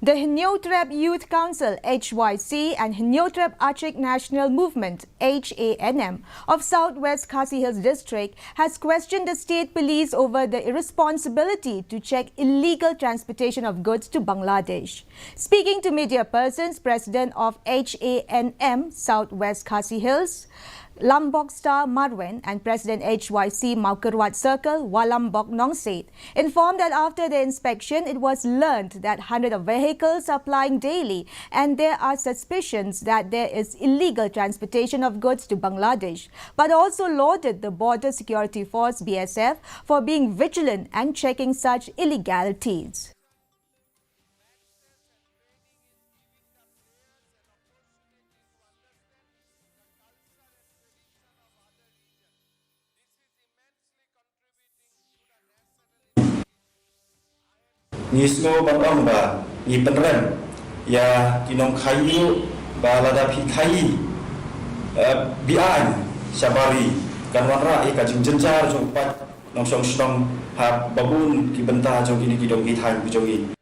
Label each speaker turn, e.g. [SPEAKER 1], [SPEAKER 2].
[SPEAKER 1] The Hanm Youth Council (HYC) and Hanm Achik National Movement (HANM) of Southwest Khasi Hills District has questioned the state police over the irresponsibility to check illegal transportation of goods to Bangladesh. Speaking to media persons, President of HANM Southwest Khasi Hills, Lombok Star Marwen, and President HYC Maukarwat Circle, Walambok Nongset, informed that after the inspection, it was learned that hundreds of vehicles are plying daily and there are suspicions that there is illegal transportation of goods to Bangladesh, but also lauded the Border Security Force BSF for being vigilant and checking such illegalities.
[SPEAKER 2] Ni semua bang ba ni penrem ya tinong kayu ba lada pi kai bian syabari kan wanra i ka jing jenjar jong pat nong song song ha babun ki benta jong ini ki dong ki thang bi jong i